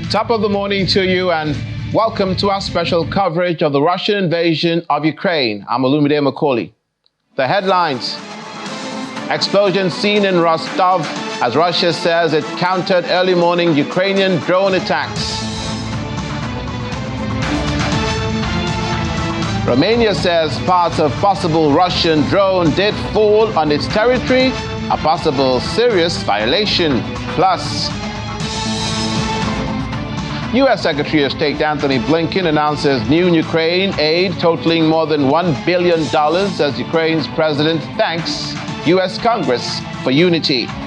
Top of the morning to you and welcome to our special coverage of the Russian invasion of Ukraine. I'm Olumide Macaulay. The headlines: explosion seen in Rostov as Russia says it countered early morning Ukrainian drone attacks. Romania says parts of possible Russian drone did fall on its territory, a possible serious violation. Plus, U.S. Secretary of State Antony Blinken announces new Ukraine aid totaling more than $1 billion as Ukraine's president thanks U.S. Congress for unity. Thank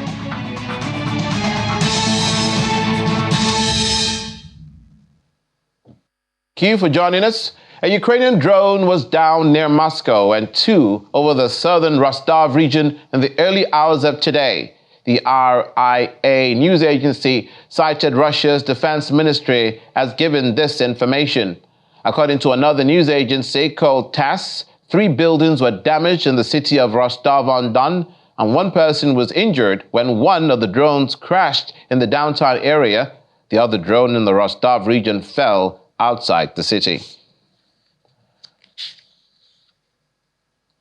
you for joining us. A Ukrainian drone was down near Moscow and two over the southern Rostov region in the early hours of today. The RIA news agency cited Russia's defense ministry as given this information. According to another news agency called TASS, 3 buildings were damaged in the city of Rostov-on-Don, and 1 person was injured when one of the drones crashed in the downtown area. The other drone in the Rostov region fell outside the city.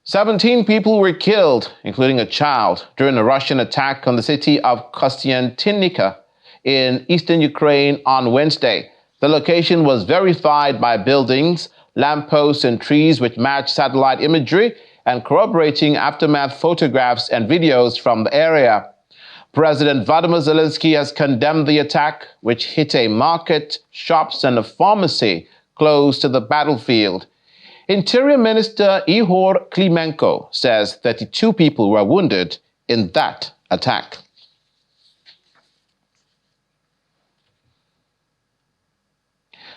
17 people were killed, including a child, during a Russian attack on the city of Kostiantynivka in eastern Ukraine on Wednesday. The location was verified by buildings, lampposts, and trees which matched satellite imagery and corroborating aftermath photographs and videos from the area. President Vladimir Zelenskyy has condemned the attack, which hit a market, shops, and a pharmacy close to the battlefield. Interior Minister Ihor Klimenko says 32 people were wounded in that attack.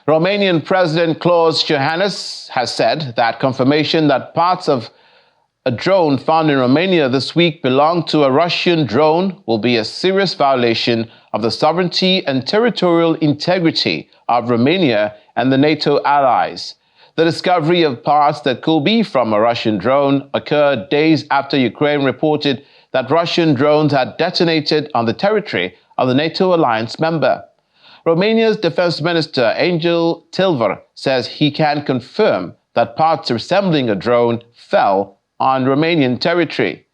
Romanian President Klaus Iohannis has said that confirmation that parts of a drone found in Romania this week belonged to a Russian drone will be a serious violation of the sovereignty and territorial integrity of Romania and the NATO allies. The discovery of parts that could be from a Russian drone occurred days after Ukraine reported that Russian drones had detonated on the territory of the NATO alliance member. Romania's defense minister, Angel Tilver, says he can confirm that parts resembling a drone fell on Romanian territory.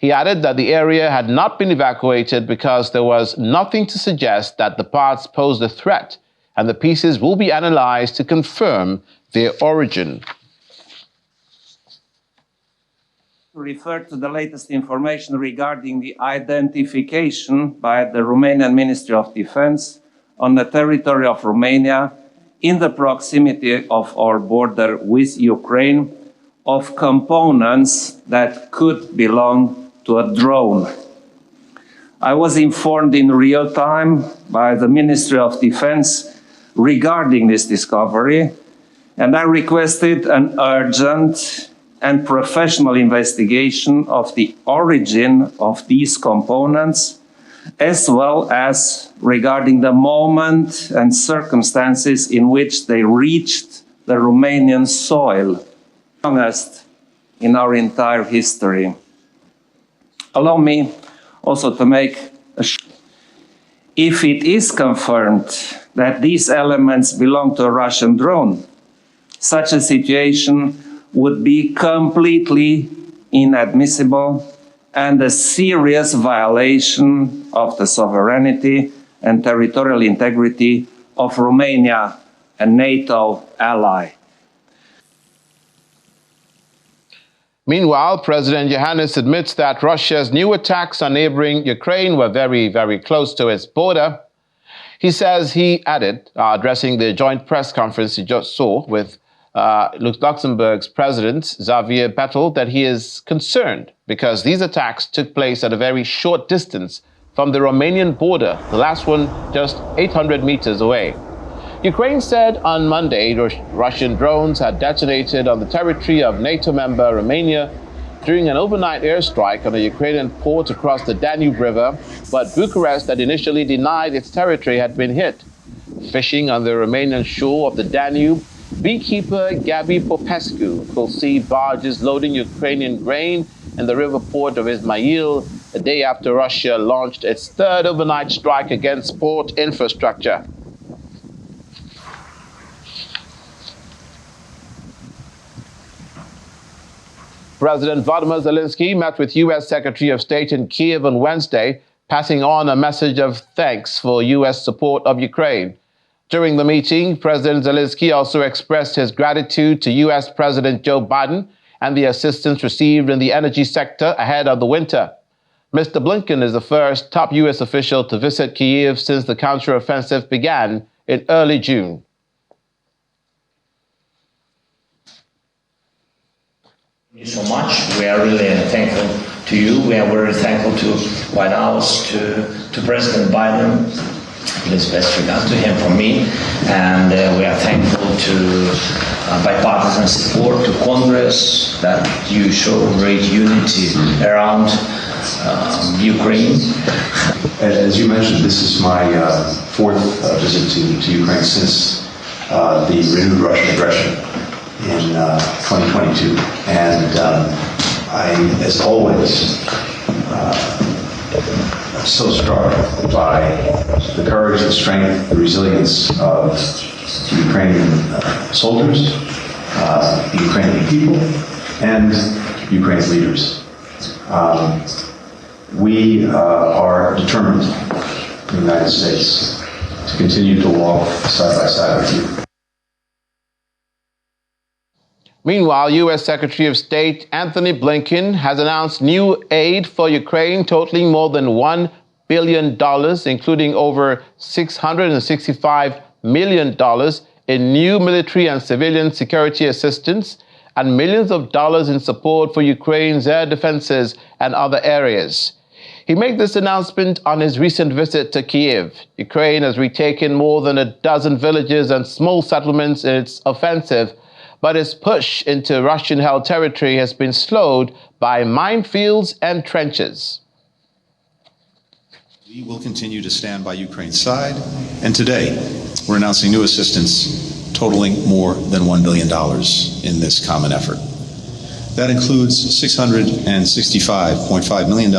He added that the area had not been evacuated because there was nothing to suggest that the parts posed a threat, and the pieces will be analyzed to confirm their origin. Refer to the latest information regarding the identification by the Romanian Ministry of Defense on the territory of Romania in the proximity of our border with Ukraine of components that could belong to a drone. I was informed in real time by the Ministry of Defense regarding this discovery, and I requested an urgent and professional investigation of the origin of these components, as well as regarding the moment and circumstances in which they reached the Romanian soil, longest in our entire history. Allow me also to make a if it is confirmed that these elements belong to a Russian drone, such a situation would be completely inadmissible and a serious violation of the sovereignty and territorial integrity of Romania, a NATO ally. Meanwhile, President Iohannis admits that Russia's new attacks on neighboring Ukraine were very, very close to its border. He says he added, addressing the joint press conference he just saw with Luxembourg's President Xavier Bettel, that he is concerned because these attacks took place at a very short distance from the Romanian border, the last one just 800 meters away. Ukraine said on Monday Russian drones had detonated on the territory of NATO member Romania during an overnight airstrike on a Ukrainian port across the Danube River, but Bucharest had initially denied its territory had been hit. Fishing on the Romanian shore of the Danube, beekeeper Gabi Popescu could see barges loading Ukrainian grain in the river port of Izmail a day after Russia launched its third overnight strike against port infrastructure. President Vladimir Zelenskyy met with U.S. Secretary of State in Kyiv on Wednesday, passing on a message of thanks for U.S. support of Ukraine. During the meeting, President Zelenskyy also expressed his gratitude to U.S. President Joe Biden and the assistance received in the energy sector ahead of the winter. Mr. Blinken is the first top U.S. official to visit Kyiv since the counteroffensive began in early June. Thank you so much. We are really thankful to you. We are very thankful to White House, to President Biden. Please best regard to him from me. And we are thankful to bipartisan support, to Congress, that you show great unity around Ukraine. As you mentioned, this is my fourth visit to Ukraine since the renewed Russian aggression in 2022. And I, as always, I'm so struck by the courage, the strength, the resilience of the Ukrainian soldiers, the Ukrainian people, and Ukraine's leaders. We are determined in the United States to continue to walk side by side with you. Meanwhile, U.S. Secretary of State Antony Blinken has announced new aid for Ukraine totaling more than $1 billion, including over $665 million in new military and civilian security assistance and millions of dollars in support for Ukraine's air defenses and other areas. He made this announcement on his recent visit to Kyiv. Ukraine has retaken more than a dozen villages and small settlements in its offensive, but its push into Russian-held territory has been slowed by minefields and trenches. We will continue to stand by Ukraine's side, and today we're announcing new assistance totaling more than $1 billion in this common effort. That includes $665.5 million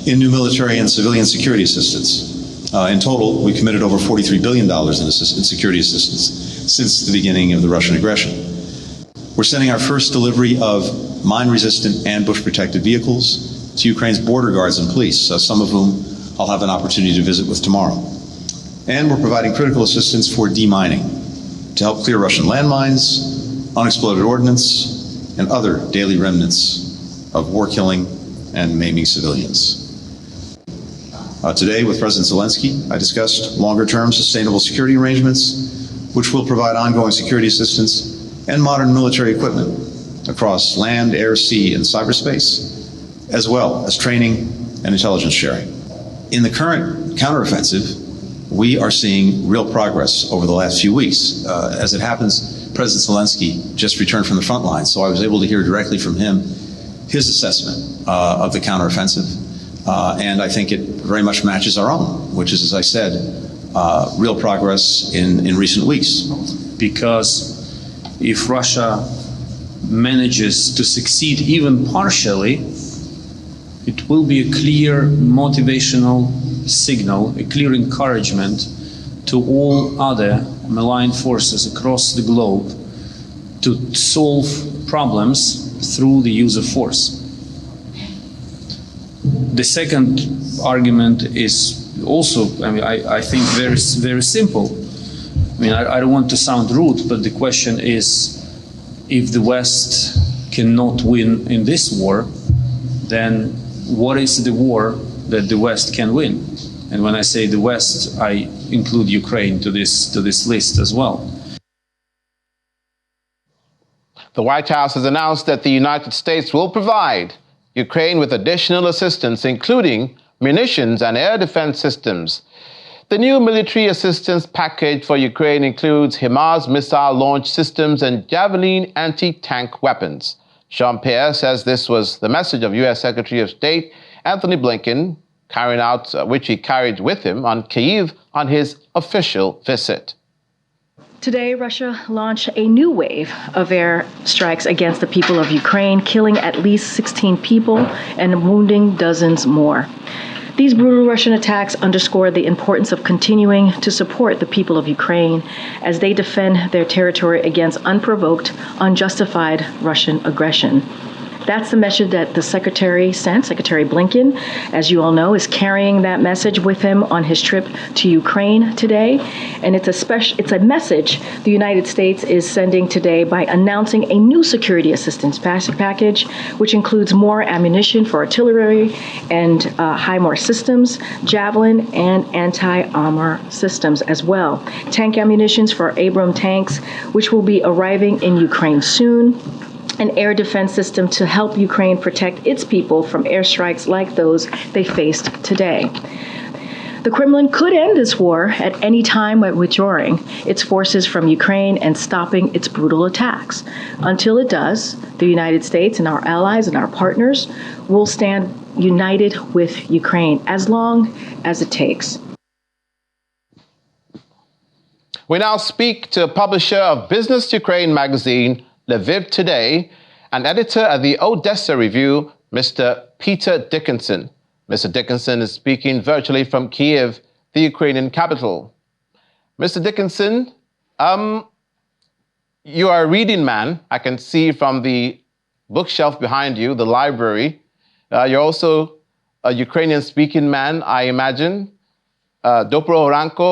in new military and civilian security assistance. In total, we committed over $43 billion in security assistance since the beginning of the Russian aggression. We're sending our first delivery of mine-resistant ambush-protected vehicles to Ukraine's border guards and police, some of whom I'll have an opportunity to visit with tomorrow. And we're providing critical assistance for demining to help clear Russian landmines, unexploded ordnance, and other daily remnants of war killing and maiming civilians. Today, with President Zelenskyy, I discussed longer-term sustainable security arrangements, which will provide ongoing security assistance and modern military equipment across land, air, sea, and cyberspace, as well as training and intelligence sharing. In the current counteroffensive, we are seeing real progress over the last few weeks. As it happens, President Zelenskyy just returned from the front lines, so I was able to hear directly from him his assessment of the counteroffensive. And I think it very much matches our own, which is, as I said, real progress in recent weeks. Because if Russia manages to succeed even partially, it will be a clear motivational signal, a clear encouragement to all other malign forces across the globe to solve problems through the use of force. The second argument is also, I think very simple. I don't want to sound rude, but the question is, if the West cannot win in this war, then what is the war that the West can win? And when I say the West, I include Ukraine to this list as well. The White House has announced that the United States will provide Ukraine with additional assistance, including munitions and air defense systems. The new military assistance package for Ukraine includes HIMARS missile launch systems and Javelin anti-tank weapons. Jean-Pierre says this was the message of U.S. Secretary of State Antony Blinken, which he carried with him on Kyiv on his official visit. Today, Russia launched a new wave of air strikes against the people of Ukraine, killing at least 16 people and wounding dozens more. These brutal Russian attacks underscore the importance of continuing to support the people of Ukraine as they defend their territory against unprovoked, unjustified Russian aggression. That's the message that the Secretary sent. Secretary Blinken, as you all know, is carrying that message with him on his trip to Ukraine today. And it's a message the United States is sending today by announcing a new security assistance package, which includes more ammunition for artillery and HIMARS systems, Javelin, and anti-armor systems as well. Tank ammunitions for Abrams tanks, which will be arriving in Ukraine soon. An air defense system to help Ukraine protect its people from airstrikes like those they faced today. The Kremlin could end this war at any time by withdrawing its forces from Ukraine and stopping its brutal attacks. Until it does, the United States and our allies and our partners will stand united with Ukraine as long as it takes. We now speak to publisher of Business Ukraine magazine, Lviv Today, and editor at the Odessa Review, Mr. Peter Dickinson. Mr. Dickinson is speaking virtually from Kiev, the Ukrainian capital. Mr. Dickinson, you are a reading man. I can see from the bookshelf behind you, the library. You're also a Ukrainian-speaking man, I imagine. Dobro ranko,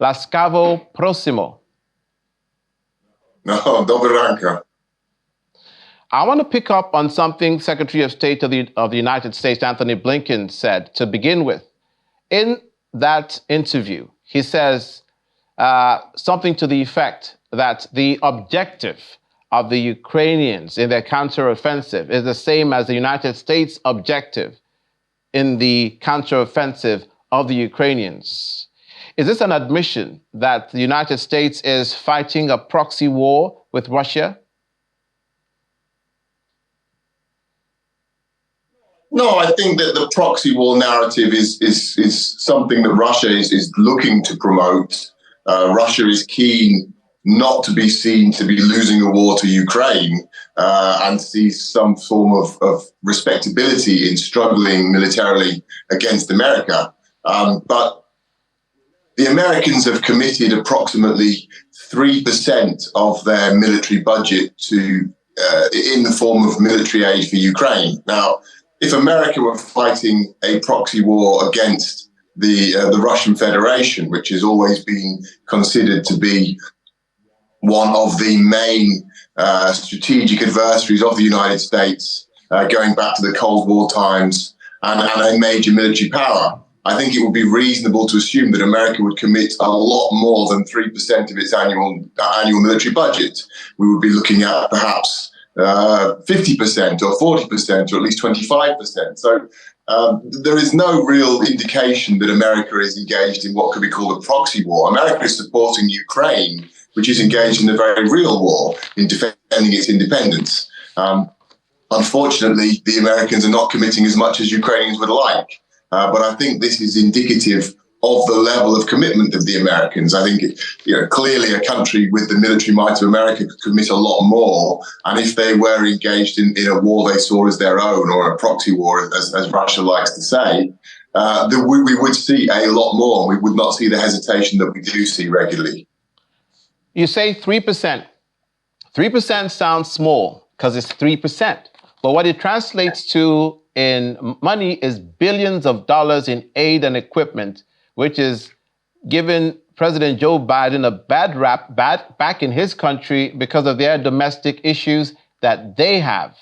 laskavo prosimo. No, dobre ranka. I want to pick up on something Secretary of State of the United States, Anthony Blinken, said to begin with. In that interview, he says something to the effect that the objective of the Ukrainians in their counteroffensive is the same as the United States objective in the counteroffensive of the Ukrainians. Is this an admission that the United States is fighting a proxy war with Russia? No, I think that the proxy war narrative is something that Russia is looking to promote. Russia is keen not to be seen to be losing a war to Ukraine and sees some form of respectability in struggling militarily against America. But the Americans have committed approximately 3% of their military budget to in the form of military aid for Ukraine. Now, if America were fighting a proxy war against the Russian Federation, which has always been considered to be one of the main strategic adversaries of the United States, going back to the Cold War times, and a major military power, I think it would be reasonable to assume that America would commit a lot more than 3% of its annual military budget. We would be looking at perhaps 50% or 40% or at least 25%. So there is no real indication that America is engaged in what could be called a proxy war. America is supporting Ukraine, which is engaged in a very real war in defending its independence. Unfortunately, the Americans are not committing as much as Ukrainians would like. But I think this is indicative of the level of commitment of the Americans. I think, clearly a country with the military might of America could commit a lot more. And if they were engaged in a war they saw as their own, or a proxy war, as Russia likes to say, we would see a lot more. We would not see the hesitation that we do see regularly. You say 3%. 3% sounds small because it's 3%. But what it translates to in money is billions of dollars in aid and equipment, which is giving President Joe Biden a bad rap back in his country because of their domestic issues that they have.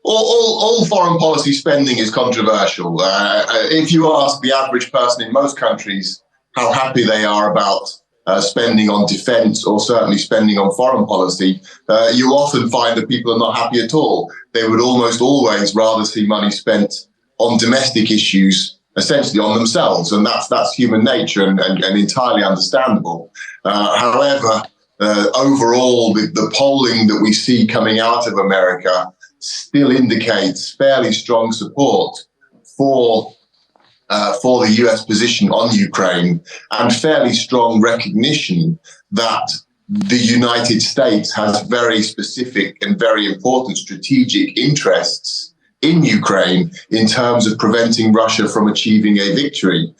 All foreign policy spending is controversial. If you ask the average person in most countries how happy they are about spending on defense, or certainly spending on foreign policy, you often find that people are not happy at all. They would almost always rather see money spent on domestic issues, essentially on themselves, and that's human nature and entirely understandable. However, overall, the polling that we see coming out of America still indicates fairly strong support for the US position on Ukraine, and fairly strong recognition that the United States has very specific and very important strategic interests in Ukraine in terms of preventing Russia from achieving a victory.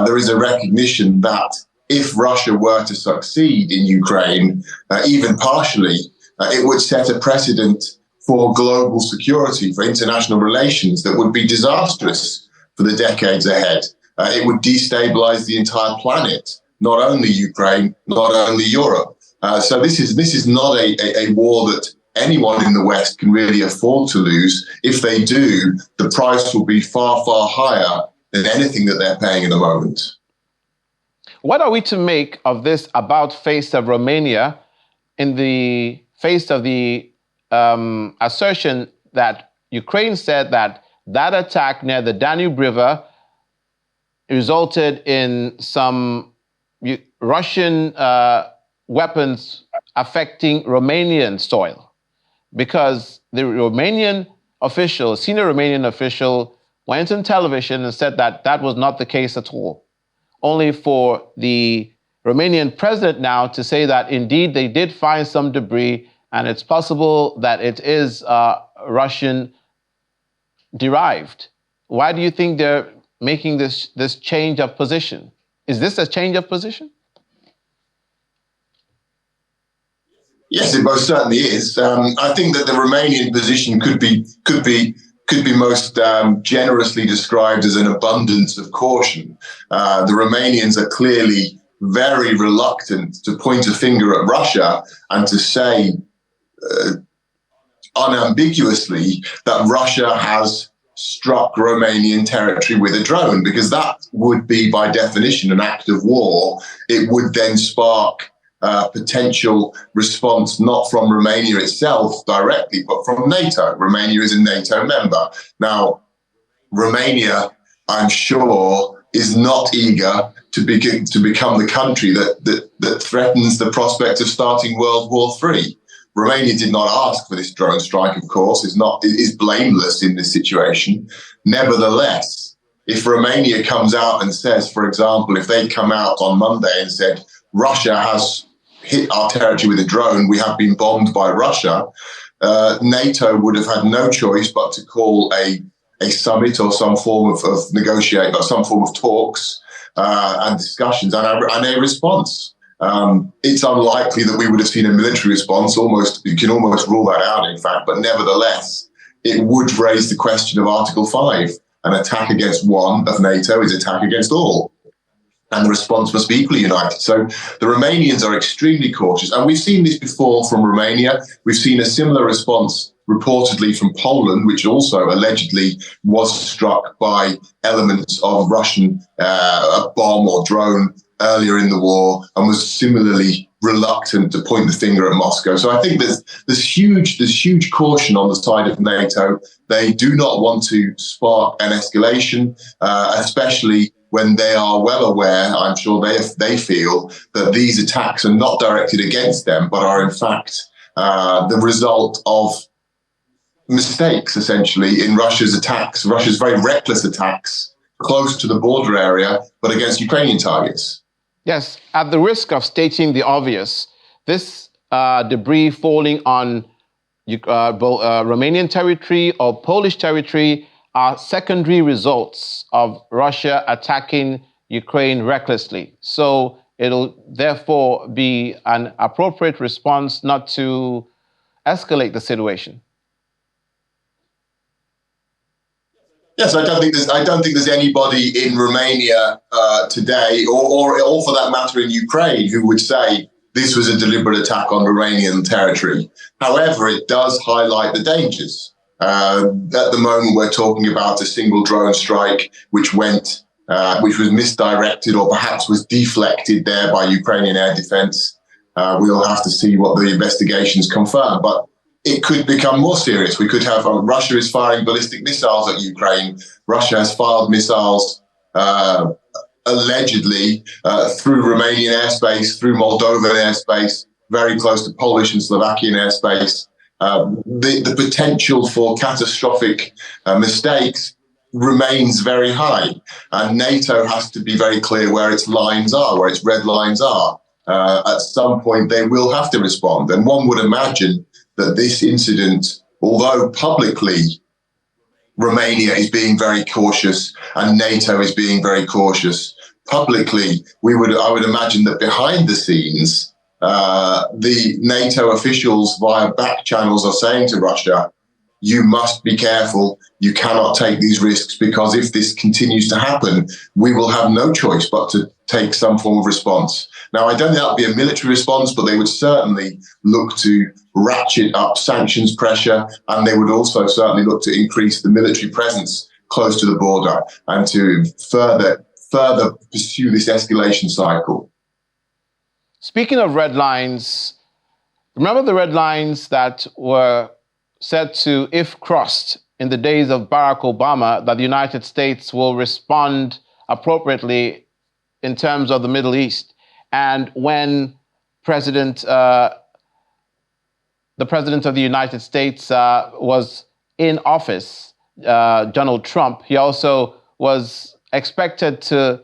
There is a recognition that if Russia were to succeed in Ukraine, even partially, it would set a precedent for global security, for international relations that would be disastrous for the decades ahead. It would destabilize the entire planet, not only Ukraine, not only Europe. So this is not a war that anyone in the West can really afford to lose. If they do, the price will be far, far higher than anything that they're paying at the moment. What are we to make of this about face of Romania in the face of the assertion that Ukraine said that attack near the Danube River resulted in some Russian weapons affecting Romanian soil? Because the Romanian official, senior Romanian official, went on television and said that that was not the case at all. Only for the Romanian president now to say that indeed they did find some debris and it's possible that it is Russian derived. Why do you think they're making this change of position? Is this a change of position? Yes, it most certainly is. I think that the Romanian position could be most generously described as an abundance of caution. The Romanians are clearly very reluctant to point a finger at Russia and to say unambiguously that Russia has struck Romanian territory with a drone, because that would be, by definition, an act of war. It would then spark potential response not from Romania itself directly, but from NATO. Romania is a NATO member. Now, Romania, I'm sure, is not eager to become the country that threatens the prospect of starting World War III. Romania did not ask for this drone strike, of course, is blameless in this situation. Nevertheless, if Romania comes out and says, for example, if they come out on Monday and said, Russia has hit our territory with a drone, we have been bombed by Russia, NATO would have had no choice but to call a summit or some form of negotiate or some form of talks and discussions and a response. It's unlikely that we would have seen a military response. You can almost rule that out, in fact. But nevertheless, it would raise the question of Article 5. An attack against one of NATO is attack against all. And the response must be equally united. So the Romanians are extremely cautious. And we've seen this before from Romania. We've seen a similar response reportedly from Poland, which also allegedly was struck by elements of Russian bomb or drone earlier in the war, and was similarly reluctant to point the finger at Moscow. So I think there's huge caution on the side of NATO. They do not want to spark an escalation, especially when they are well aware, I'm sure they feel, that these attacks are not directed against them, but are in fact the result of mistakes, essentially, in Russia's attacks, Russia's very reckless attacks close to the border area, but against Ukrainian targets. Yes, at the risk of stating the obvious, this debris falling on Romanian territory or Polish territory are secondary results of Russia attacking Ukraine recklessly. So it'll therefore be an appropriate response not to escalate the situation. Yes, I don't think there's anybody in Romania today, or for that matter in Ukraine, who would say this was a deliberate attack on Romanian territory. However, it does highlight the dangers. At the moment, we're talking about a single drone strike which was misdirected or perhaps was deflected there by Ukrainian air defense. We'll have to see what the investigations confirm, but it could become more serious. We could have Russia is firing ballistic missiles at Ukraine. Russia has fired missiles allegedly through Romanian airspace, through Moldovan airspace, very close to Polish and Slovakian airspace. The potential for catastrophic mistakes remains very high. And NATO has to be very clear where its lines are, where its red lines are. At some point, they will have to respond. And one would imagine that this incident, although publicly Romania is being very cautious and NATO is being very cautious, publicly, I would imagine that behind the scenes, the NATO officials via back channels are saying to Russia, you must be careful. You cannot take these risks, because if this continues to happen, we will have no choice but to take some form of response. Now, I don't think that would be a military response, but they would certainly look to ratchet up sanctions pressure, and they would also certainly look to increase the military presence close to the border and to further pursue this escalation cycle. Speaking of red lines, remember the red lines that were said to, if crossed in the days of Barack Obama, that the United States will respond appropriately in terms of the Middle East. And when the President of the United States was in office, Donald Trump, he also was expected to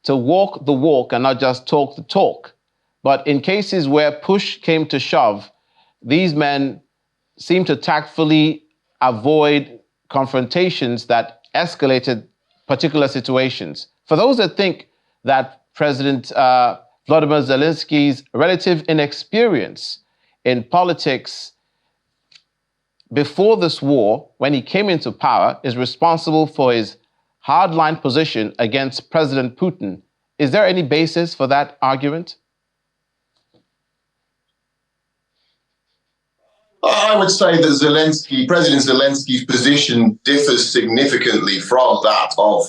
walk the walk and not just talk the talk. But in cases where push came to shove, these men seem to tactfully avoid confrontations that escalated particular situations. For those that think that President Volodymyr Zelensky's relative inexperience in politics before this war, when he came into power, is responsible for his hardline position against President Putin, is there any basis for that argument? I would say that President Zelensky's position differs significantly from that of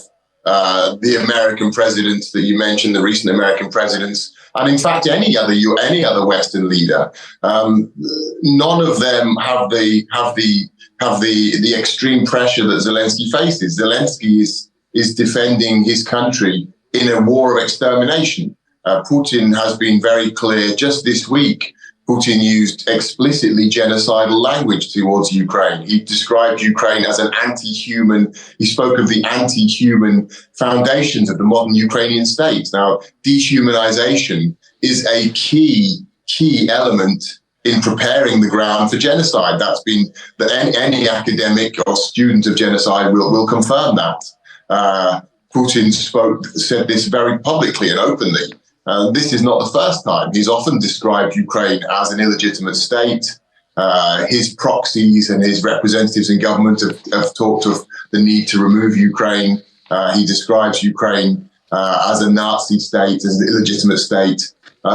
the American presidents that you mentioned, the recent American presidents, and in fact any other Western leader. None of them have the extreme pressure that Zelensky faces. Zelensky is defending his country in a war of extermination. Putin has been very clear. Just this week, Putin used explicitly genocidal language towards Ukraine. He described Ukraine as an anti-human. He spoke of the anti-human foundations of the modern Ukrainian state. Now, dehumanization is a key element in preparing the ground for genocide. That's been that any academic or student of genocide will confirm that. Putin said this very publicly and openly. This is not the first time. He's often described Ukraine as an illegitimate state. His proxies and his representatives in government have talked of the need to remove Ukraine. He describes Ukraine as a Nazi state, as an illegitimate state.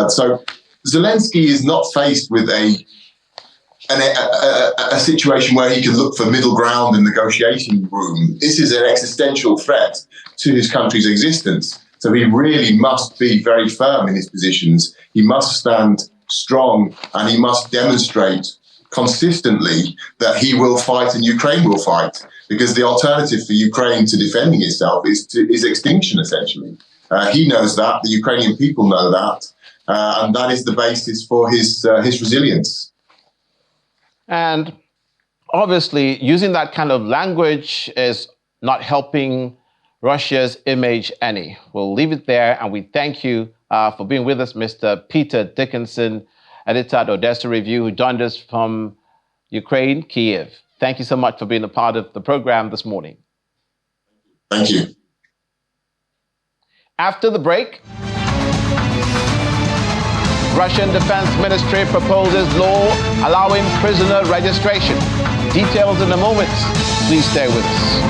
So Zelensky is not faced with a situation where he can look for middle ground in the negotiation room. This is an existential threat to his country's existence. So he really must be very firm in his positions. He must stand strong, and he must demonstrate consistently that he will fight and Ukraine will fight, because the alternative for Ukraine to defending itself is extinction, essentially. He knows that, the Ukrainian people know that, and that is the basis for his resilience. And obviously, using that kind of language is not helping Russia's image any. We'll leave it there, and we thank you for being with us, Mr. Peter Dickinson, editor at Odessa Review, who joined us from Ukraine, Kyiv. Thank you so much for being a part of the program this morning. Thank you. After the break, Russian Defense Ministry proposes law allowing prisoner registration. Details in a moment. Please stay with us.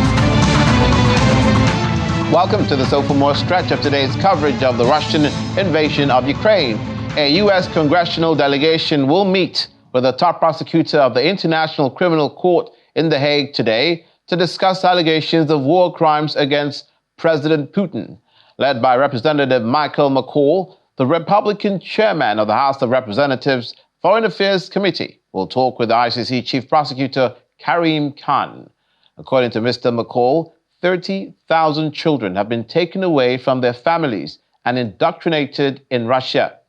Welcome to the sophomore stretch of today's coverage of the Russian invasion of Ukraine. A U.S. congressional delegation will meet with the top prosecutor of the International Criminal Court in The Hague today to discuss allegations of war crimes against President Putin. Led by Representative Michael McCaul, the Republican chairman of the House of Representatives Foreign Affairs Committee will talk with the ICC Chief Prosecutor Karim Khan. According to Mr. McCaul, 30,000 children have been taken away from their families and indoctrinated in Russia.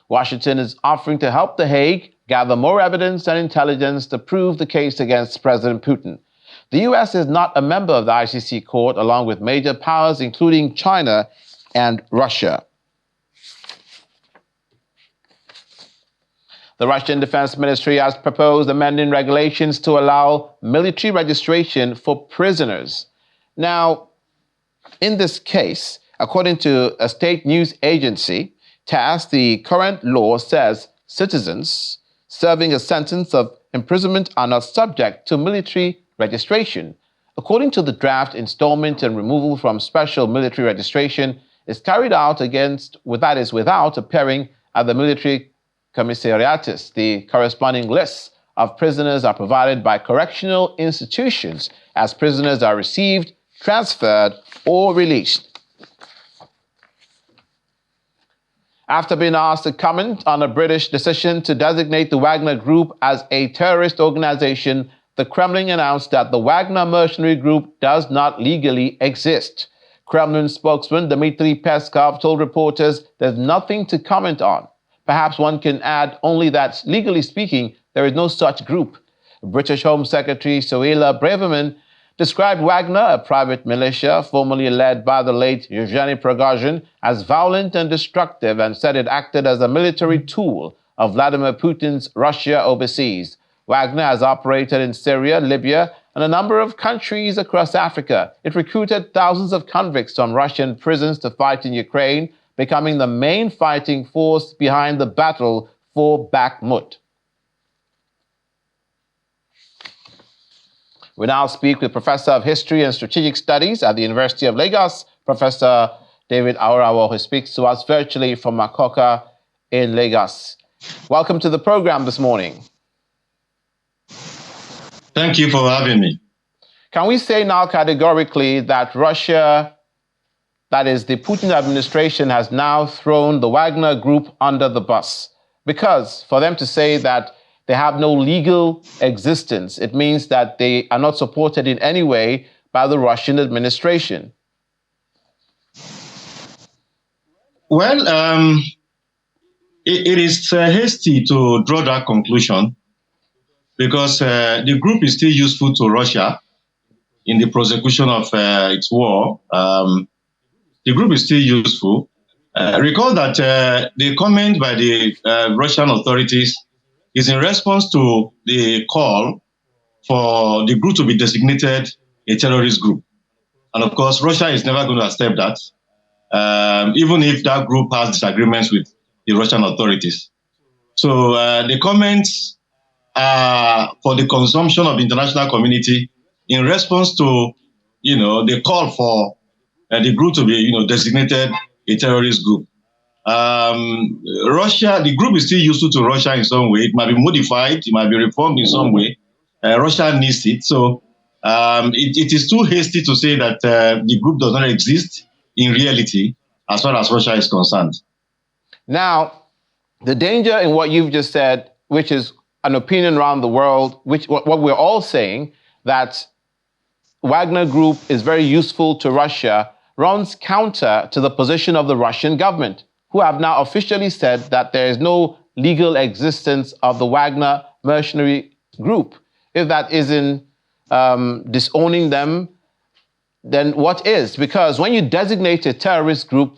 Washington is offering to help The Hague gather more evidence and intelligence to prove the case against President Putin. The U.S. is not a member of the ICC court, along with major powers including China and Russia. The Russian Defense Ministry has proposed amending regulations to allow military registration for prisoners. Now, in this case, According to a state news agency, TASS, the current law says citizens serving a sentence of imprisonment are not subject to military registration. According to the draft, installment and removal from special military registration is carried out without appearing at the military commissariatus. The corresponding lists of prisoners are provided by correctional institutions as prisoners are received, transferred, or released. After being asked to comment on a British decision to designate the Wagner Group as a terrorist organization, the Kremlin announced that the Wagner mercenary group does not legally exist. Kremlin spokesman Dmitry Peskov told reporters there's nothing to comment on. Perhaps one can add only that, legally speaking, there is no such group. British Home Secretary Suella Braverman described Wagner, a private militia formerly led by the late Yevgeny Prigozhin, as violent and destructive, and said it acted as a military tool of Vladimir Putin's Russia overseas. Wagner has operated in Syria, Libya, and a number of countries across Africa. It recruited thousands of convicts from Russian prisons to fight in Ukraine, becoming the main fighting force behind the battle for Bakhmut. We now speak with Professor of History and Strategic Studies at the University of Lagos, Professor David Aurawo, who speaks to us virtually from Makoka in Lagos. Welcome to the program this morning. Thank you for having me. Can we say now categorically that Russia, that is the Putin administration, has now thrown the Wagner Group under the bus? Because for them to say that they have no legal existence, it means that they are not supported in any way by the Russian administration. Well, it is hasty to draw that conclusion because the group is still useful to Russia in the prosecution of its war. The group is still useful. Recall that the comment by the Russian authorities is in response to the call for the group to be designated a terrorist group. And of course, Russia is never going to accept that, even if that group has disagreements with the Russian authorities. So the comments are for the consumption of the international community in response to, the call for the group to be, designated a terrorist group. Russia, the group is still useful to Russia in some way. It might be modified, it might be reformed in some way. Russia needs it. So it is too hasty to say that the group does not exist in reality as far as Russia is concerned. Now, the danger in what you've just said, which is an opinion around the world, what we're all saying, that Wagner Group is very useful to Russia, runs counter to the position of the Russian government, who have now officially said that there is no legal existence of the Wagner mercenary group. If that isn't disowning them, then what is? Because when you designate a terrorist group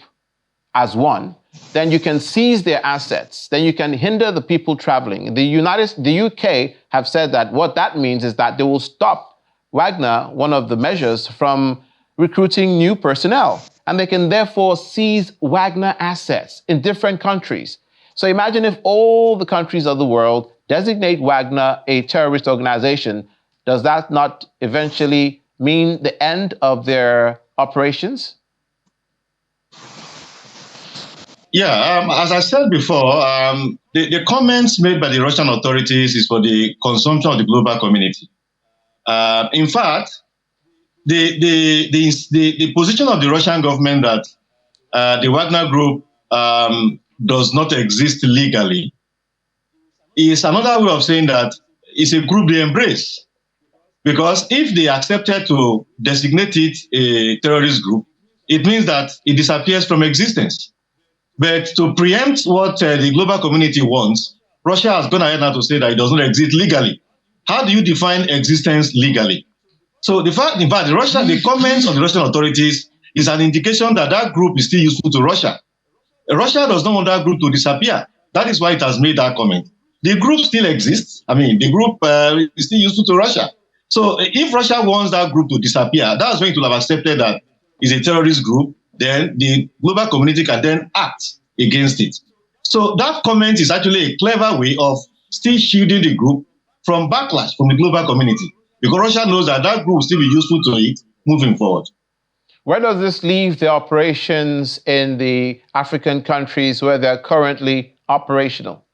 as one, then you can seize their assets, then you can hinder the people traveling. The UK have said that what that means is that they will stop Wagner, one of the measures, from recruiting new personnel. And they can therefore seize Wagner assets in different countries. So imagine if all the countries of the world designate Wagner a terrorist organization. Does that not eventually mean the end of their operations? Yeah, as I said before, the comments made by the Russian authorities is for the consumption of the global community. In fact, the position of the Russian government that the Wagner Group does not exist legally is another way of saying that it's a group they embrace. Because if they accepted to designate it a terrorist group, it means that it disappears from existence. But to preempt what the global community wants, Russia has gone ahead now to say that it does not exist legally. How do you define existence legally? So the comments of the Russian authorities is an indication that that group is still useful to Russia. Russia does not want that group to disappear. That is why it has made that comment. The group still exists. The group is still useful to Russia. So if Russia wants that group to disappear, that's when it will have accepted that it's a terrorist group then the global community can then act against it. So that comment is actually a clever way of still shielding the group from backlash from the global community, because Russia knows that that group will still be useful to it moving forward. Where does this leave the operations in the African countries where they're currently operational?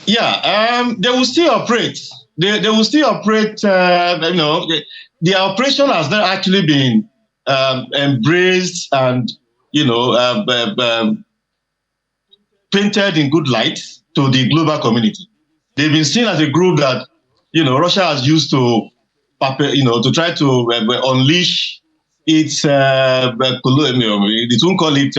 Yeah, they will still operate. They will still operate. Their operation has not actually been embraced and painted in good light to the global community. They've been seen as a group that Russia has used to try to unleash its it won't call it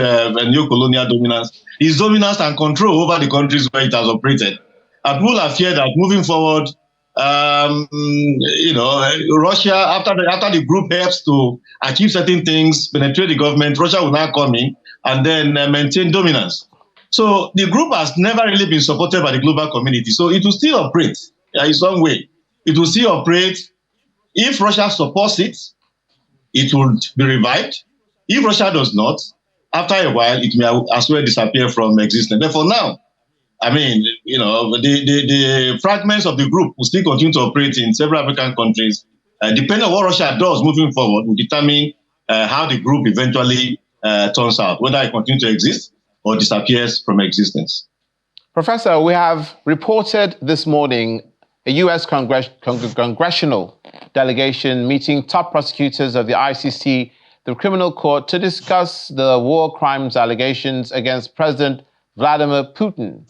neo-colonial dominance, its dominance and control over the countries where it has operated. And people are feared that moving forward, Russia, after the group helps to achieve certain things, penetrate the government, Russia will now come in and then maintain dominance. So the group has never really been supported by the global community. So it will still operate in some way. It will still operate. If Russia supports it, it will be revived. If Russia does not, after a while, it may as well disappear from existence. But for now, the fragments of the group will still continue to operate in several African countries. Depending on what Russia does moving forward will determine how the group eventually turns out, whether it continues to exist or disappears from existence. Professor, we have reported this morning a U.S. congressional delegation meeting top prosecutors of the ICC, the criminal court, to discuss the war crimes allegations against President Vladimir Putin.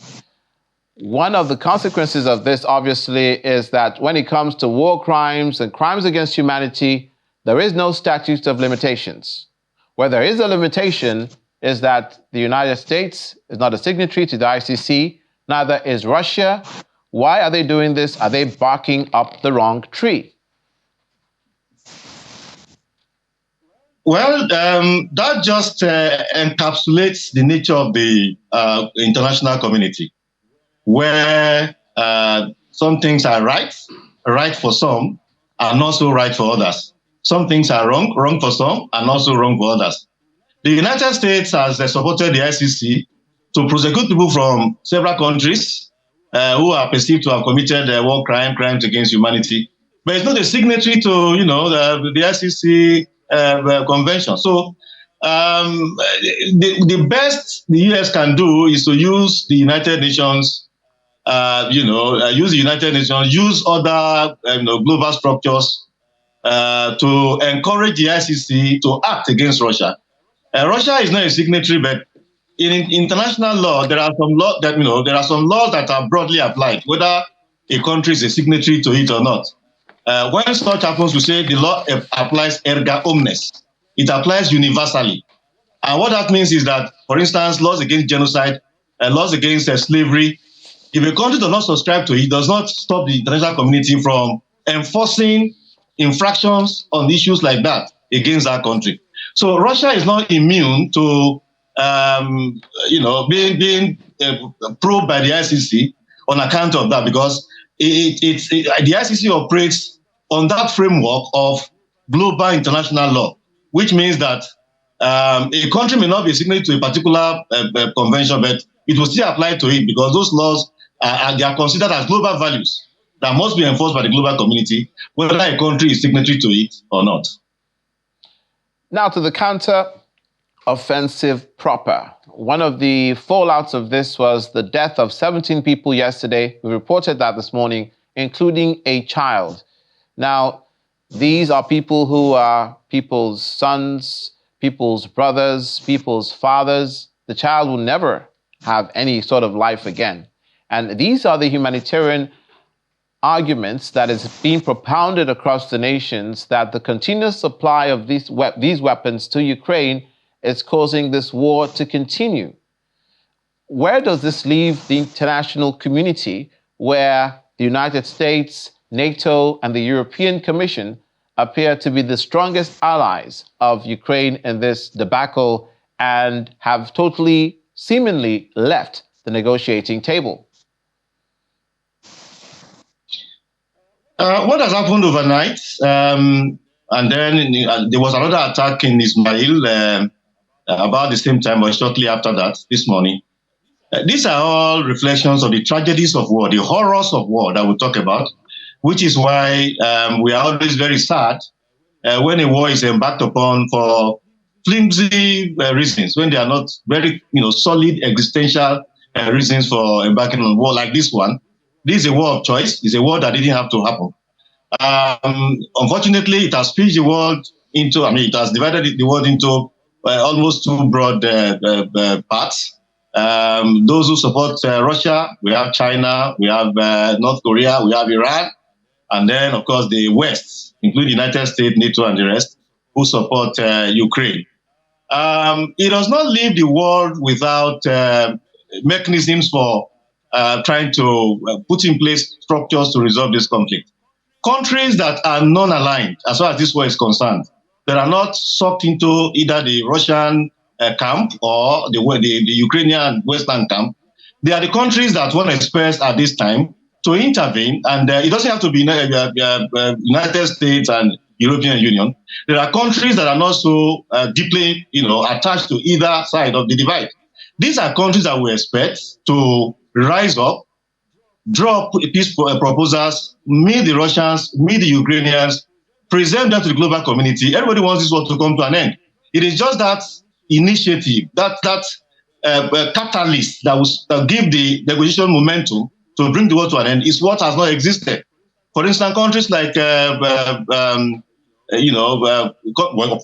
One of the consequences of this, obviously, is that when it comes to war crimes and crimes against humanity, there is no statute of limitations. Where there is a limitation is that the United States is not a signatory to the ICC, neither is Russia. Why are they doing this? Are they barking up the wrong tree? Well, that just encapsulates the nature of the international community, where some things are right for some, and not so right for others. Some things are wrong for some, and also wrong for others. The United States has supported the ICC to prosecute people from several countries who are perceived to have committed war crimes against humanity, but it's not a signatory to the ICC convention. So the best the US can do is to use the United Nations, use other global structures to encourage the ICC to act against Russia. Russia is not a signatory, but in international law, there are some laws that are broadly applied, whether a country is a signatory to it or not. When such happens, we say the law applies erga omnes. It applies universally. And what that means is that, for instance, laws against genocide, laws against slavery, if a country does not subscribe to it, does not stop the international community from enforcing infractions on issues like that against that country. So Russia is not immune to being probed by the ICC on account of that, because the ICC operates on that framework of global international law, which means that a country may not be signatory to a particular convention, but it will still apply to it, because those laws they are considered as global values that must be enforced by the global community, whether a country is signatory to it or not. Now to the counter-offensive proper. One of the fallouts of this was the death of 17 people yesterday. We reported that this morning, including a child. Now, these are people who are people's sons, people's brothers, people's fathers. The child will never have any sort of life again. And these are the humanitarian arguments that is being propounded across the nations, that the continuous supply of these weapons to Ukraine is causing this war to continue. Where does this leave the international community, where the United States, NATO, and the European Commission appear to be the strongest allies of Ukraine in this debacle and have totally, seemingly left the negotiating table? What has happened overnight And then there was another attack in Ismail about the same time or shortly after that, this morning. These are all reflections of the tragedies of war, the horrors of war that we talk about, which is why we are always very sad when a war is embarked upon for flimsy reasons, when they are not very solid existential reasons for embarking on a war like this one. This is a war of choice. It's a war that didn't have to happen. Unfortunately, it has split the world into, it has divided the world into almost two broad parts. Those who support Russia, we have China, we have North Korea, we have Iran, and then, of course, the West, including the United States, NATO, and the rest, who support Ukraine. It does not leave the world without mechanisms for trying to put in place structures to resolve this conflict. Countries that are non-aligned, as far as this war is concerned, that are not sucked into either the Russian camp or the Ukrainian Western camp, they are the countries that one expects at this time to intervene, and it doesn't have to be United States and European Union. There are countries that are not so deeply, attached to either side of the divide. These are countries that we expect to rise up, draw peace proposals, meet the Russians, meet the Ukrainians, present them to the global community. Everybody wants this war to come to an end. It is just that initiative, that catalyst that will give the negotiation momentum to bring the war to an end is what has not existed. For instance, countries like, of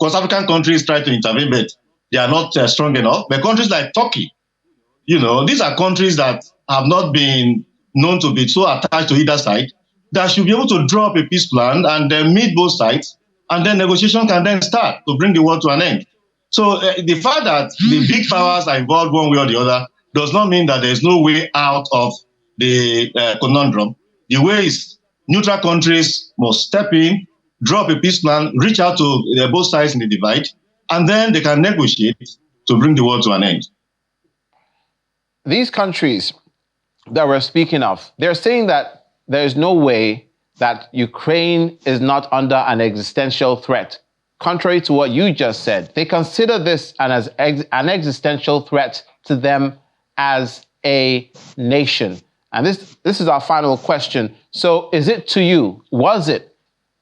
course, African countries try to intervene, but they are not strong enough. But countries like Turkey, these are countries that have not been known to be so attached to either side, that should be able to draw up a peace plan and then meet both sides, and then negotiation can then start to bring the war to an end. So the fact that the big powers are involved one way or the other does not mean that there's no way out of the conundrum. The way is neutral countries must step in, draw up a peace plan, reach out to both sides in the divide, and then they can negotiate to bring the war to an end. These countries that we're speaking of, they're saying that there is no way that Ukraine is not under an existential threat. Contrary to what you just said, they consider this as an existential threat to them as a nation. And this is our final question. So is it to you,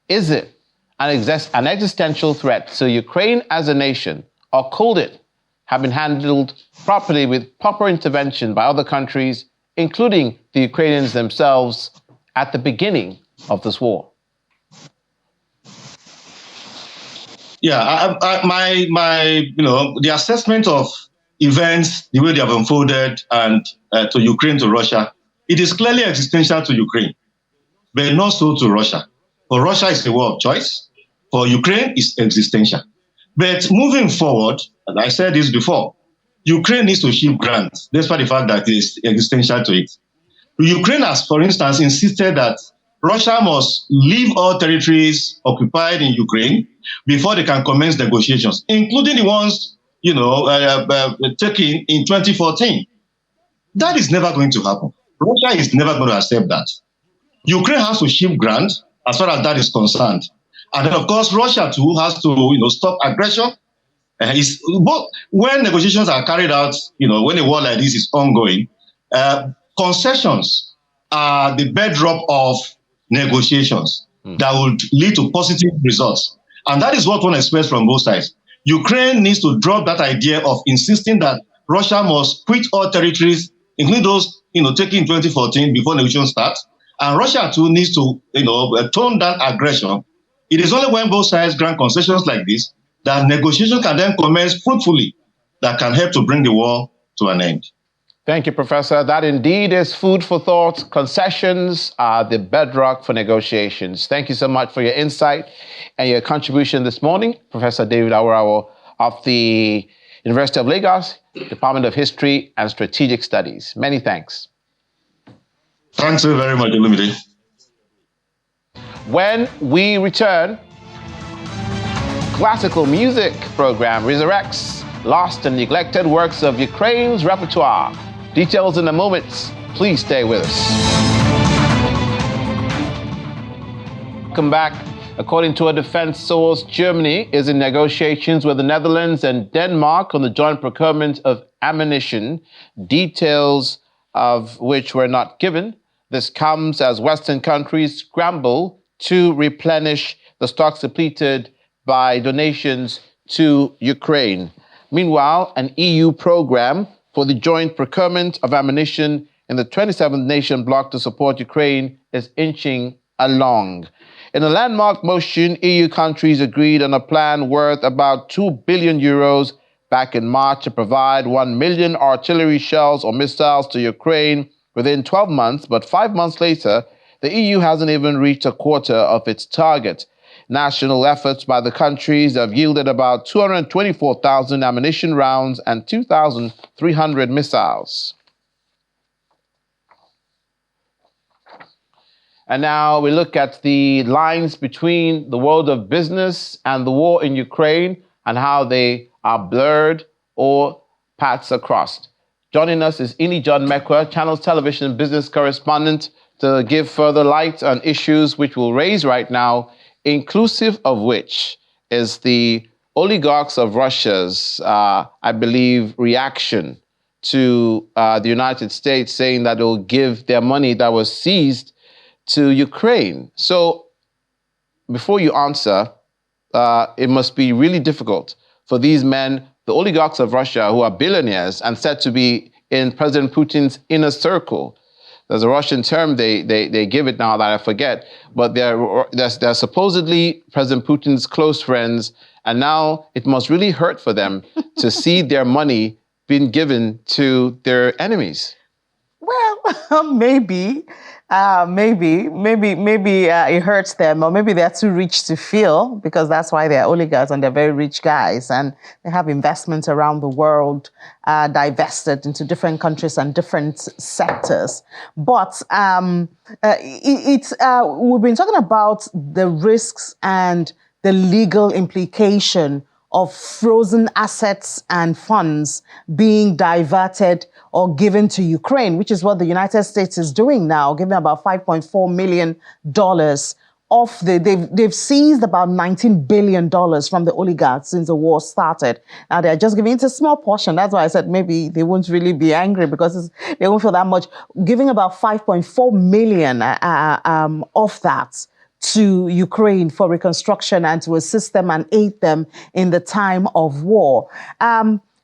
is it an existential threat to Ukraine as a nation, or could it have been handled properly with proper intervention by other countries, including the Ukrainians themselves, at the beginning of this war? Yeah, the assessment of events, the way they have unfolded, and to Ukraine, to Russia, it is clearly existential to Ukraine, but not so to Russia. For Russia, it's a war of choice. For Ukraine, it's existential. But moving forward, and I said this before, Ukraine needs to shift ground, despite the fact that it is existential to it. Ukraine has, for instance, insisted that Russia must leave all territories occupied in Ukraine before they can commence negotiations, including the ones, taken in 2014. That is never going to happen. Russia is never going to accept that. Ukraine has to shift ground as far as that is concerned. And then, of course, Russia, too, has to, stop aggression. When negotiations are carried out, when a war like this is ongoing, concessions are the bedrock of negotiations that would lead to positive results. And that is what one expects from both sides. Ukraine needs to drop that idea of insisting that Russia must quit all territories, including those taken in 2014 before negotiations start. And Russia too needs to tone down aggression. It is only when both sides grant concessions like this that negotiation can then commence fruitfully, that can help to bring the war to an end. Thank you, Professor. That indeed is food for thought. Concessions are the bedrock for negotiations. Thank you so much for your insight and your contribution this morning, Professor David Awurawo of the University of Lagos, Department of History and Strategic Studies. Many thanks. Thanks very much, Olumide. When we return, classical music program resurrects lost and neglected works of Ukraine's repertoire. Details in a moment. Please stay with us. Welcome back According to a defense source, Germany is in negotiations with the Netherlands and Denmark on the joint procurement of ammunition, details of which were not given. This comes as Western countries scramble to replenish the stocks depleted by donations to Ukraine. Meanwhile, an EU program for the joint procurement of ammunition in the 27th nation bloc to support Ukraine is inching along. In a landmark motion, EU countries agreed on a plan worth about 2 billion euros back in March to provide 1 million artillery shells or missiles to Ukraine within 12 months, but 5 months later, the EU hasn't even reached a quarter of its target. National efforts by the countries have yielded about 224,000 ammunition rounds and 2,300 missiles. And now we look at the lines between the world of business and the war in Ukraine and how they are blurred or paths are crossed. Joining us is Ini John Mekwa, Channels Television business correspondent, to give further light on issues which we'll raise right now, inclusive of which is the oligarchs of Russia's, I believe, reaction to the United States saying that they'll give their money that was seized to Ukraine. So before you answer, it must be really difficult for these men, the oligarchs of Russia, who are billionaires and said to be in President Putin's inner circle. There's a Russian term they give it now that I forget, but they're supposedly President Putin's close friends, and now it must really hurt for them to see their money being given to their enemies. Well, maybe it hurts them, or maybe they're too rich to feel, because that's why they're oligarchs and they're very rich guys, and they have investments around the world, divested into different countries and different sectors. But we've been talking about the risks and the legal implication of frozen assets and funds being diverted or given to Ukraine, which is what the United States is doing now, giving about $5.4 million off they've seized about $19 billion from the oligarchs since the war started. Now they're just giving it a small portion. That's why I said maybe they won't really be angry, because they won't feel that much. Giving about $5.4 million of that to Ukraine for reconstruction and to assist them and aid them in the time of war.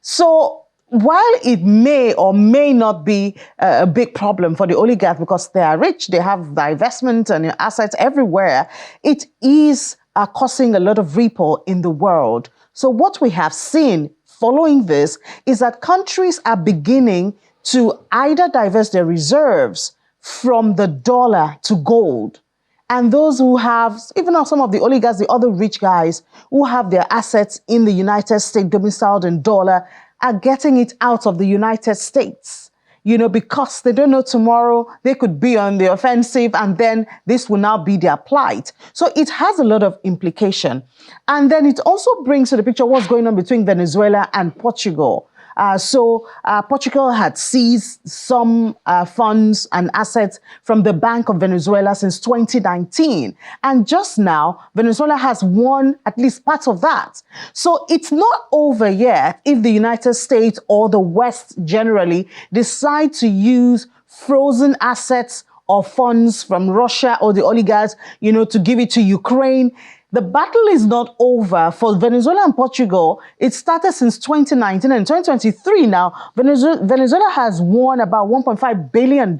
So while it may or may not be a big problem for the oligarchs because they are rich, they have divestment and assets everywhere, it is causing a lot of ripple in the world. So what we have seen following this is that countries are beginning to either divest their reserves from the dollar to gold. And those who have, even some of the oligarchs, the other rich guys who have their assets in the United States domiciled in dollar, are getting it out of the United States, because they don't know tomorrow they could be on the offensive, and then this will now be their plight. So it has a lot of implication. And then it also brings to the picture what's going on between Venezuela and Portugal. Portugal had seized some funds and assets from the Bank of Venezuela since 2019. And just now, Venezuela has won at least part of that. So it's not over yet if the United States or the West generally decide to use frozen assets or funds from Russia or the oligarchs, to give it to Ukraine. The battle is not over for Venezuela and Portugal. It started since 2019, and in 2023 now, Venezuela has won about $1.5 billion.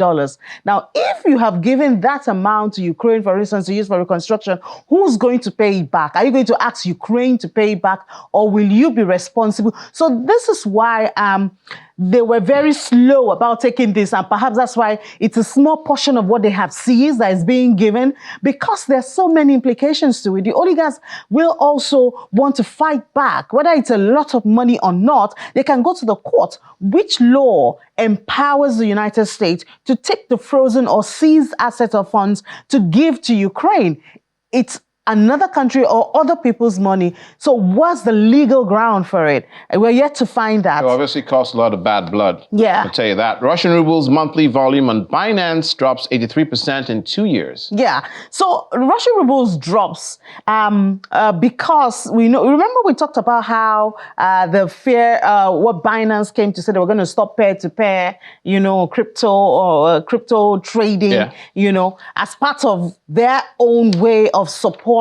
Now, if you have given that amount to Ukraine, for instance, to use for reconstruction, who's going to pay it back? Are you going to ask Ukraine to pay it back, or will you be responsible? So this is why they were very slow about taking this, and perhaps that's why it's a small portion of what they have seized that is being given, because there's so many implications to it. The oligarchs will also want to fight back, whether it's a lot of money or not. They can go to the court. Which law empowers the United States to take the frozen or seized assets or funds to give to Ukraine? It's another country or other people's money. So what's the legal ground for it? And we're yet to find that. It obviously costs a lot of bad blood. Yeah. I'll tell you that. Russian rubles monthly volume on Binance drops 83% in 2 years. Yeah. So Russian rubles drops because remember we talked about how the fear, what Binance came to say, they were going to stop peer-to-peer, crypto or crypto trading, as part of their own way of supporting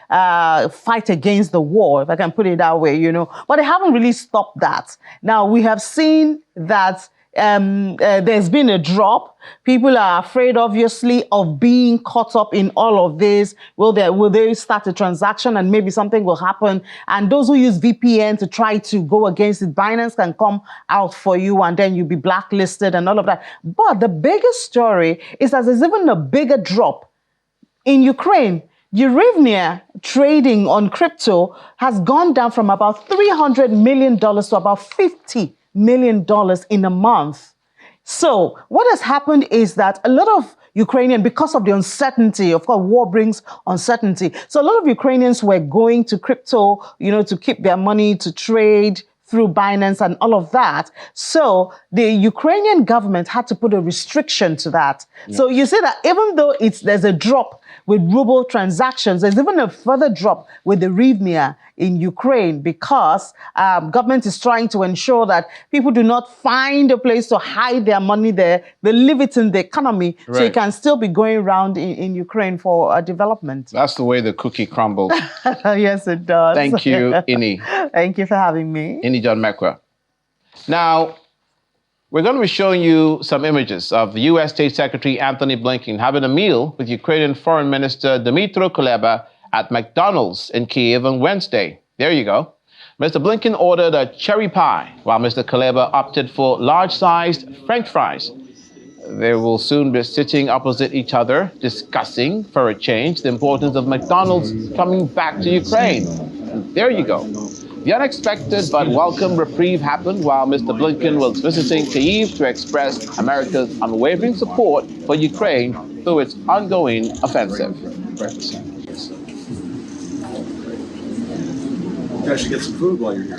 fight against the war, if I can put it that way, But they haven't really stopped that. Now, we have seen that there's been a drop. People are afraid, obviously, of being caught up in all of this. Will they start a transaction and maybe something will happen? And those who use VPN to try to go against it, Binance can come out for you and then you'll be blacklisted and all of that. But the biggest story is that there's even a bigger drop in Ukraine. Hryvnia trading on crypto has gone down from about $300 million to about $50 million in a month. So what has happened is that a lot of Ukrainians, because of the uncertainty, of course, war brings uncertainty. So a lot of Ukrainians were going to crypto, to keep their money, to trade through Binance and all of that. So the Ukrainian government had to put a restriction to that. Yeah. So you see that even though there's a drop with ruble transactions, there's even a further drop with the hryvnia in Ukraine because government is trying to ensure that people do not find a place to hide their money there. They leave it in the economy, right, so it can still be going around in Ukraine for development. That's the way the cookie crumbles. Yes, it does. Thank you, Ini. Thank you for having me. Ini John Mekwa. Now, we're going to be showing you some images of the U.S. State Secretary Antony Blinken having a meal with Ukrainian Foreign Minister Dmytro Kuleba at McDonald's in Kyiv on Wednesday. There you go. Mr. Blinken ordered a cherry pie, while Mr. Kuleba opted for large-sized French fries. They will soon be sitting opposite each other, discussing, for a change, the importance of McDonald's coming back to Ukraine. And there you go. The unexpected but welcome reprieve happened while Mr. Blinken was visiting Kyiv to express America's unwavering support for Ukraine through its ongoing offensive. You guys should get some food while you're here.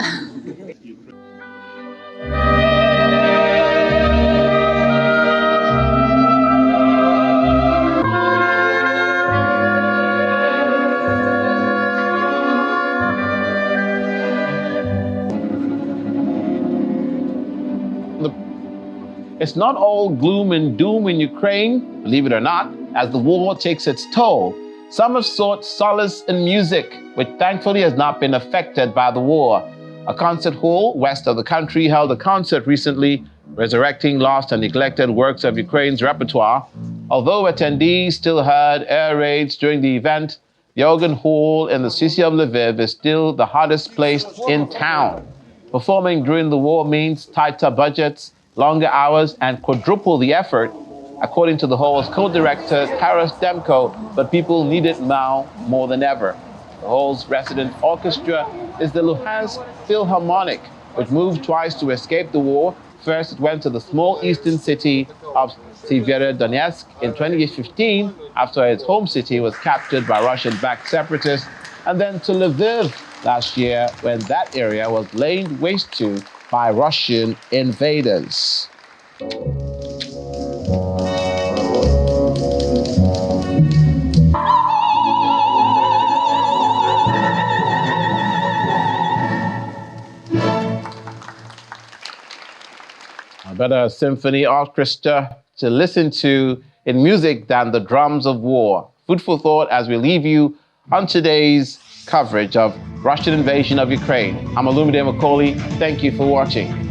It's not all gloom and doom in Ukraine, believe it or not, as the war takes its toll. Some have sought solace in music, which thankfully has not been affected by the war. A concert hall west of the country held a concert recently, resurrecting lost and neglected works of Ukraine's repertoire. Although attendees still heard air raids during the event, the organ hall in the city of Lviv is still the hottest place in town. Performing during the war means tighter budgets, longer hours, and quadruple the effort, according to the hall's co-director, Taras Demko, but people need it now more than ever. The hall's resident orchestra is the Luhansk Philharmonic, which moved twice to escape the war. First, it went to the small eastern city of Severodonetsk in 2015, after its home city was captured by Russian-backed separatists, and then to Lviv last year, when that area was laid waste to by Russian invaders. A better symphony orchestra to listen to in music than the drums of war. Food for thought as we leave you on today's coverage of Russian invasion of Ukraine. I'm Olumide Macaulay. Thank you for watching.